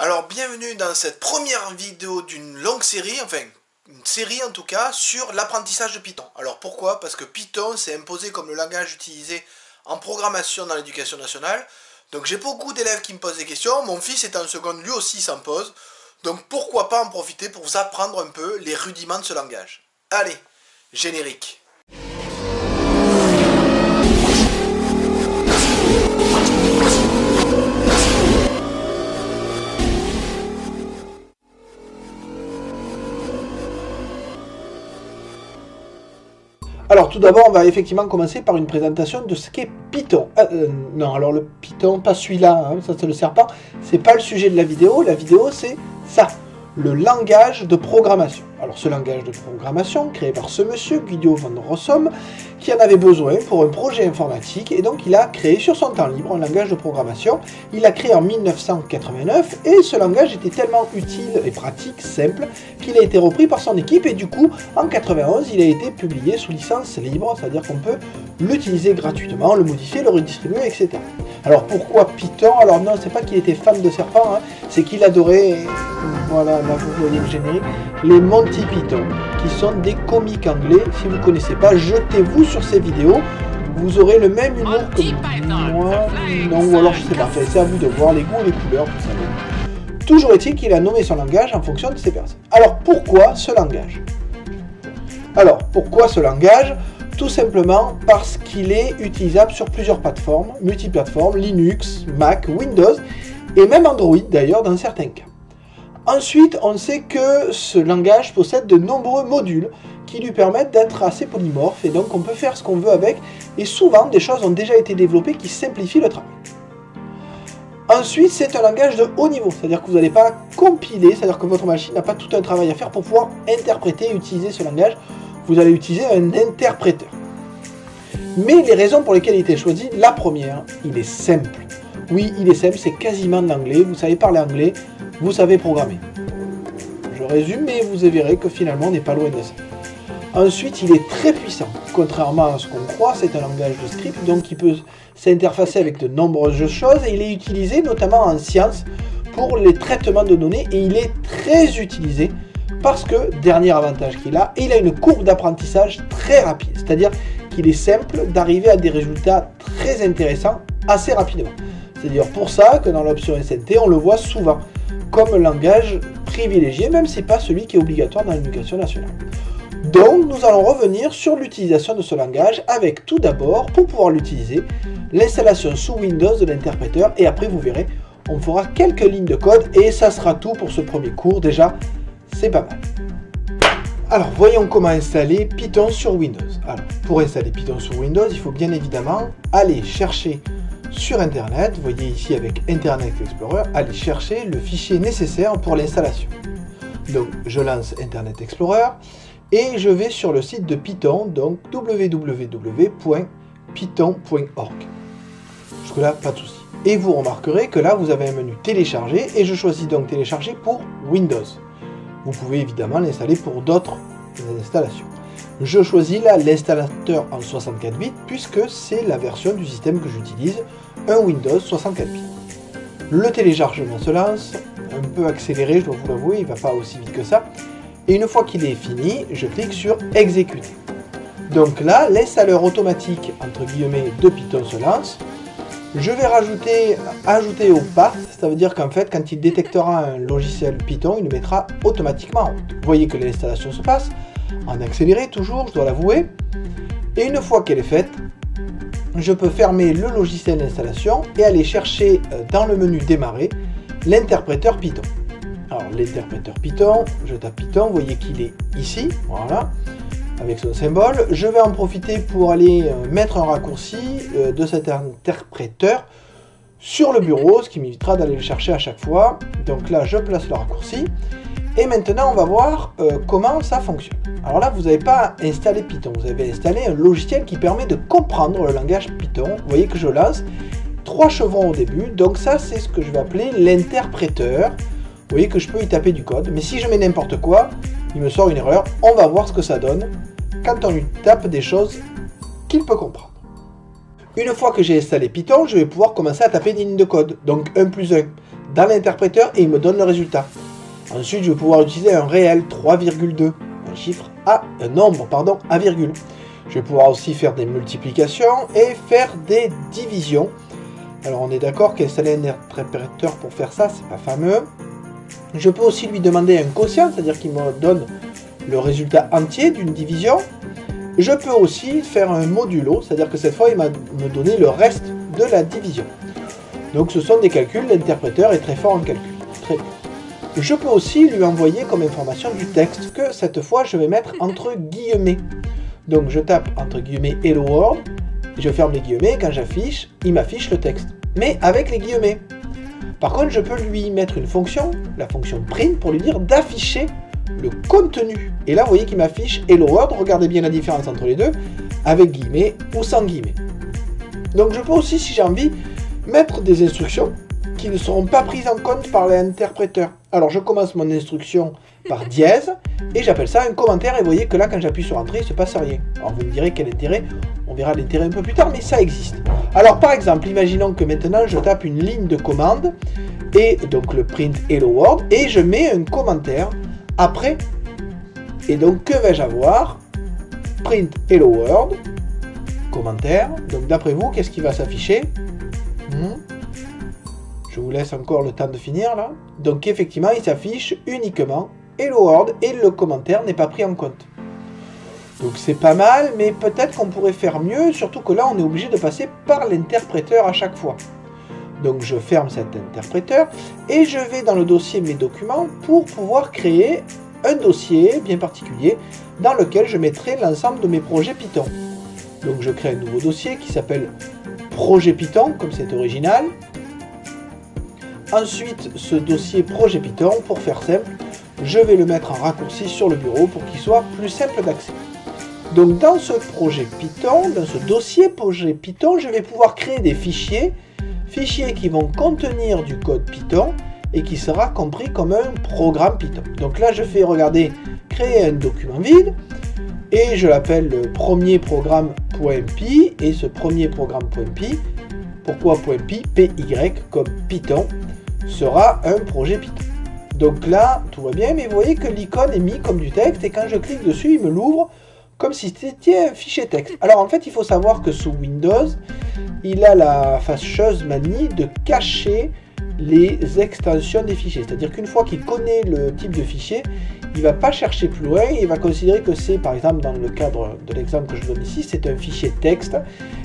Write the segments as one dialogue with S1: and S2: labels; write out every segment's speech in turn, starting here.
S1: Alors bienvenue dans cette première vidéo d'une longue série, enfin une série en tout cas, sur l'apprentissage de Python. Alors pourquoi? Parce que Python s'est imposé comme le langage utilisé en programmation dans l'éducation nationale. Donc j'ai beaucoup d'élèves qui me posent des questions, mon fils est en seconde, lui aussi s'en pose. Donc pourquoi pas en profiter pour vous apprendre un peu les rudiments de ce langage. Allez, générique.
S2: Alors tout d'abord, on va effectivement commencer par une présentation de ce qu'est Python. Non, alors le Python, pas celui-là, hein, ça c'est le serpent, c'est pas le sujet de la vidéo c'est ça, le langage de programmation. Alors ce langage de programmation, créé par ce monsieur, Guido van Rossum, qui en avait besoin pour un projet informatique, et donc il a créé sur son temps libre un langage de programmation. Il l'a créé en 1989, et ce langage était tellement utile et pratique, simple, qu'il a été repris par son équipe, et du coup, en 91, il a été publié sous licence libre, c'est-à-dire qu'on peut l'utiliser gratuitement, le modifier, le redistribuer, etc. Alors pourquoi Python? Alors non, c'est pas qu'il était fan de serpent, hein, c'est qu'il adorait, voilà, là vous voyez le générique, les Monty Python, qui sont des comiques anglais. Si vous ne connaissez pas, jetez-vous sur ces vidéos, vous aurez le même humour que moi, non, ou alors je sais pas, c'est à vous de voir les goûts, les couleurs, tout ça. Toujours est-il qu'il a nommé son langage en fonction de ces personnes. Alors pourquoi ce langage? Alors pourquoi ce langage? Tout simplement parce qu'il est utilisable sur plusieurs plateformes, multiplateformes, Linux, Mac, Windows, et même Android d'ailleurs dans certains cas. Ensuite, on sait que ce langage possède de nombreux modules qui lui permettent d'être assez polymorphe, et donc on peut faire ce qu'on veut avec, et souvent des choses ont déjà été développées qui simplifient le travail. Ensuite, c'est un langage de haut niveau, c'est-à-dire que vous n'allez pas compiler, c'est-à-dire que votre machine n'a pas tout un travail à faire pour pouvoir interpréter et utiliser ce langage. Vous allez utiliser un interpréteur. Mais les raisons pour lesquelles il était choisi, la première, il est simple. Oui, il est simple, c'est quasiment de l'anglais, vous savez parler anglais, vous savez programmer. Je résume, mais vous verrez que finalement on n'est pas loin de ça. Ensuite, il est très puissant. Contrairement à ce qu'on croit, c'est un langage de script, donc il peut s'interfacer avec de nombreuses choses, et il est utilisé notamment en sciences pour les traitements de données, et il est très utilisé parce que, dernier avantage qu'il a, il a une courbe d'apprentissage très rapide, c'est-à-dire qu'il est simple d'arriver à des résultats très intéressants assez rapidement. C'est-à-dire pour ça que dans l'option SNT, on le voit souvent comme langage privilégié, même si ce n'est pas celui qui est obligatoire dans l'éducation nationale. Donc nous allons revenir sur l'utilisation de ce langage avec tout d'abord, pour pouvoir l'utiliser, l'installation sous Windows de l'interpréteur, et après vous verrez, on fera quelques lignes de code et ça sera tout pour ce premier cours. Déjà, c'est pas mal. Alors voyons comment installer Python sur Windows. Alors pour installer Python sur Windows, il faut bien évidemment aller chercher sur Internet, vous voyez ici avec Internet Explorer, aller chercher le fichier nécessaire pour l'installation. Donc je lance Internet Explorer et je vais sur le site de Python, donc www.python.org. Jusque-là, pas de souci. Et vous remarquerez que là, vous avez un menu télécharger, et je choisis donc télécharger pour Windows. Vous pouvez évidemment l'installer pour d'autres installations. Je choisis là l'installateur en 64 bits, puisque c'est la version du système que j'utilise, un Windows 64 bits. Le téléchargement se lance, un peu accéléré, je dois vous l'avouer, il ne va pas aussi vite que ça. Et une fois qu'il est fini, je clique sur exécuter. Donc là, l'installeur automatique, entre guillemets, de Python se lance. Je vais ajouter au path, ça veut dire qu'en fait, quand il détectera un logiciel Python, il le mettra automatiquement en route. Vous voyez que l'installation se passe, en accéléré toujours, je dois l'avouer. Et une fois qu'elle est faite, je peux fermer le logiciel d'installation et aller chercher dans le menu démarrer l'interpréteur Python. Alors l'interpréteur Python, je tape Python, vous voyez qu'il est ici, voilà, avec son symbole. Je vais en profiter pour aller mettre un raccourci de cet interpréteur sur le bureau, ce qui m'évitera d'aller le chercher à chaque fois. Donc là, je place le raccourci. Et maintenant, on va voir comment ça fonctionne. Alors là, vous n'avez pas installé Python, vous avez installé un logiciel qui permet de comprendre le langage Python. Vous voyez que je lance 3 chevrons au début, donc ça, c'est ce que je vais appeler l'interpréteur. Vous voyez que je peux y taper du code, mais si je mets n'importe quoi, il me sort une erreur. On va voir ce que ça donne quand on lui tape des choses qu'il peut comprendre. Une fois que j'ai installé Python, je vais pouvoir commencer à taper des lignes de code. Donc 1 plus 1, dans l'interpréteur et il me donne le résultat. Ensuite, je vais pouvoir utiliser un réel 3,2, un nombre à virgule. Je vais pouvoir aussi faire des multiplications et faire des divisions. Alors on est d'accord qu'installer un interpréteur pour faire ça, c'est pas fameux. Je peux aussi lui demander un quotient, c'est-à-dire qu'il me donne le résultat entier d'une division. Je peux aussi faire un modulo, c'est-à-dire que cette fois il va me donner le reste de la division. Donc ce sont des calculs, l'interpréteur est très fort en calcul. Très bien. Je peux aussi lui envoyer comme information du texte que cette fois je vais mettre entre guillemets. Donc je tape entre guillemets Hello World, je ferme les guillemets, quand j'affiche, il m'affiche le texte. Mais avec les guillemets. Par contre, je peux lui mettre une fonction, la fonction print, pour lui dire d'afficher le contenu. Et là, vous voyez qu'il m'affiche Hello World, regardez bien la différence entre les deux, avec guillemets ou sans guillemets. Donc je peux aussi, si j'ai envie, mettre des instructions qui ne seront pas prises en compte par l'interpréteur. Alors je commence mon instruction par dièse, et j'appelle ça un commentaire, et vous voyez que là, quand j'appuie sur Entrée, il ne se passe rien. Alors vous me direz quel intérêt, on verra l'intérêt un peu plus tard, mais ça existe. Alors par exemple, imaginons que maintenant je tape une ligne de commande, et donc le print Hello World, et je mets un commentaire après, et donc que vais-je avoir? Print Hello World, commentaire, donc d'après vous, qu'est-ce qui va s'afficher? Je vous laisse encore le temps de finir là. Donc effectivement, il s'affiche uniquement Hello World et le commentaire n'est pas pris en compte. Donc c'est pas mal, mais peut-être qu'on pourrait faire mieux, surtout que là on est obligé de passer par l'interpréteur à chaque fois. Donc je ferme cet interpréteur et je vais dans le dossier Mes documents pour pouvoir créer un dossier bien particulier dans lequel je mettrai l'ensemble de mes projets Python. Donc je crée un nouveau dossier qui s'appelle Projet Python, comme c'est original. Ensuite, ce dossier Projet Python, pour faire simple, je vais le mettre en raccourci sur le bureau pour qu'il soit plus simple d'accès. Donc dans ce projet Python, dans ce dossier Projet Python, je vais pouvoir créer des fichiers qui vont contenir du code Python et qui sera compris comme un programme Python. Donc là, je fais, regardez, créer un document vide et je l'appelle le premier programme.py et ce premier programme.py, pourquoi .py, py comme Python, sera un projet Python. Donc là, tout va bien, mais vous voyez que l'icône est mise comme du texte et quand je clique dessus, il me l'ouvre comme si c'était un fichier texte. Alors en fait, il faut savoir que sous Windows, il a la fâcheuse manie de cacher les extensions des fichiers. C'est-à-dire qu'une fois qu'il connaît le type de fichier, il ne va pas chercher plus loin, il va considérer que c'est, par exemple, dans le cadre de l'exemple que je donne ici, c'est un fichier texte.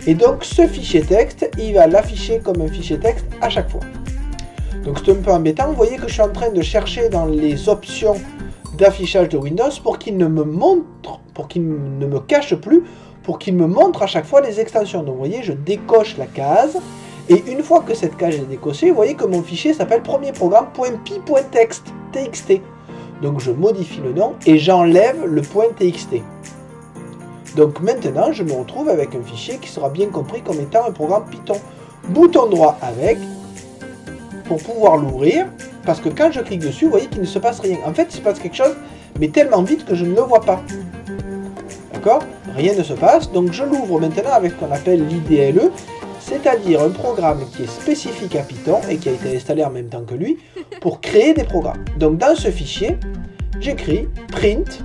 S2: Et donc ce fichier texte, il va l'afficher comme un fichier texte à chaque fois. Donc c'est un peu embêtant, vous voyez que je suis en train de chercher dans les options d'affichage de Windows pour qu'il ne me montre, pour qu'il ne me cache plus, pour qu'il me montre à chaque fois les extensions. Donc vous voyez, je décoche la case, et une fois que cette case est décochée, vous voyez que mon fichier s'appelle premier programme.py.txt. Donc je modifie le nom et j'enlève le .txt. Donc maintenant, je me retrouve avec un fichier qui sera bien compris comme étant un programme Python. Bouton droit avec, pour pouvoir l'ouvrir, parce que quand je clique dessus, vous voyez qu'il ne se passe rien. En fait, il se passe quelque chose, mais tellement vite que je ne le vois pas. D'accord? Rien ne se passe, donc je l'ouvre maintenant avec ce qu'on appelle l'IDLE, c'est-à-dire un programme qui est spécifique à Python et qui a été installé en même temps que lui, pour créer des programmes. Donc dans ce fichier, j'écris print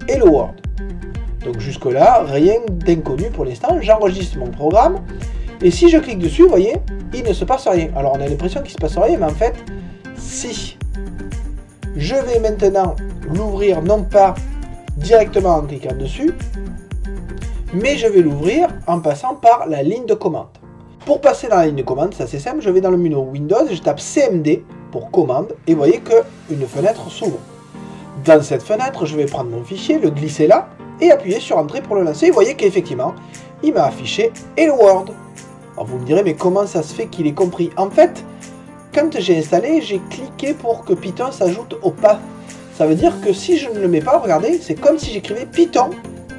S2: Hello World. Donc jusque là, rien d'inconnu pour l'instant, j'enregistre mon programme, et si je clique dessus, vous voyez, il ne se passe rien. Alors on a l'impression qu'il ne se passe rien, mais en fait, si. Je vais maintenant l'ouvrir non pas directement en cliquant dessus, mais je vais l'ouvrir en passant par la ligne de commande. Pour passer dans la ligne de commande, c'est assez simple, je vais dans le menu Windows et je tape CMD pour commande, et vous voyez qu'une fenêtre s'ouvre. Dans cette fenêtre, je vais prendre mon fichier, le glisser là, et appuyer sur Entrée pour le lancer. Et vous voyez qu'effectivement, il m'a affiché Hello World. Alors vous me direz, mais comment ça se fait qu'il ait compris? En fait, quand j'ai installé, j'ai cliqué pour que Python s'ajoute au path. Ça veut dire que si je ne le mets pas, regardez, c'est comme si j'écrivais Python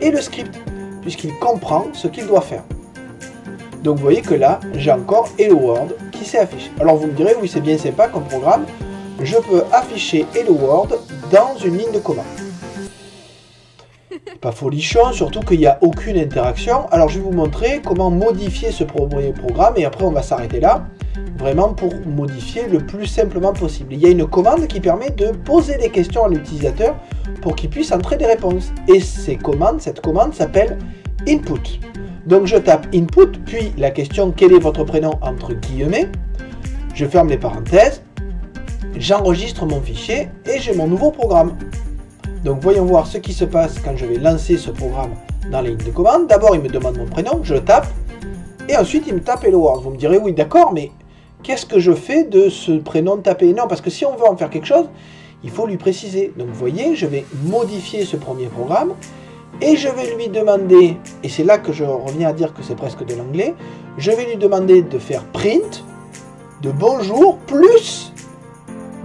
S2: et le script, puisqu'il comprend ce qu'il doit faire. Donc vous voyez que là, j'ai encore Hello World qui s'est affiché. Alors vous me direz, oui, c'est bien sympa comme programme, je peux afficher Hello World dans une ligne de commande. Pas folichon, surtout qu'il n'y a aucune interaction. Alors je vais vous montrer comment modifier ce premier programme et après on va s'arrêter là. vraiment pour modifier le plus simplement possible. Il y a une commande qui permet de poser des questions à l'utilisateur pour qu'il puisse entrer des réponses. Et cette commande s'appelle input. Donc je tape input, puis la question quel est votre prénom entre guillemets, je ferme les parenthèses, j'enregistre mon fichier et j'ai mon nouveau programme. Donc voyons voir ce qui se passe quand je vais lancer ce programme dans la ligne de commande. D'abord il me demande mon prénom, je tape, et ensuite il me tape Hello World. Vous me direz oui d'accord, mais qu'est-ce que je fais de ce prénom tapé? Non, parce que si on veut en faire quelque chose, il faut lui préciser. Donc vous voyez, je vais modifier ce premier programme, et je vais lui demander, et c'est là que je reviens à dire que c'est presque de l'anglais, je vais lui demander de faire print de bonjour plus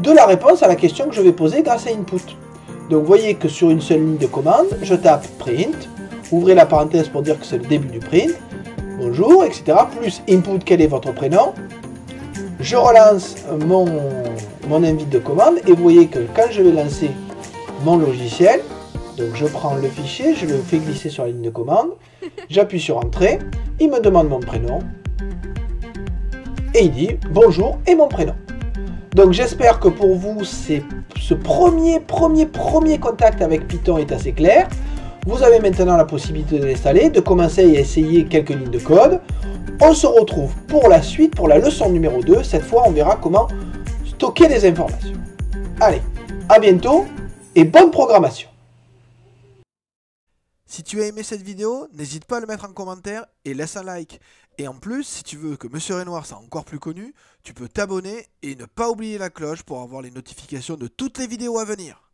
S2: de la réponse à la question que je vais poser grâce à input. Donc vous voyez que sur une seule ligne de commande, je tape print, ouvrez la parenthèse pour dire que c'est le début du print, bonjour, etc. Plus input, quel est votre prénom. Je relance mon invite de commande et vous voyez que quand je vais lancer mon logiciel, donc je prends le fichier, je le fais glisser sur la ligne de commande, j'appuie sur entrée, il me demande mon prénom et il dit bonjour et mon prénom. Donc j'espère que pour vous, ce premier contact avec Python est assez clair. Vous avez maintenant la possibilité de l'installer, de commencer à essayer quelques lignes de code. On se retrouve pour la suite, pour la leçon numéro 2. Cette fois, on verra comment stocker les informations. Allez, à bientôt et bonne programmation.
S1: Si tu as aimé cette vidéo, n'hésite pas à le mettre en commentaire et laisse un like. Et en plus, si tu veux que Monsieur Renoir soit encore plus connu, tu peux t'abonner et ne pas oublier la cloche pour avoir les notifications de toutes les vidéos à venir.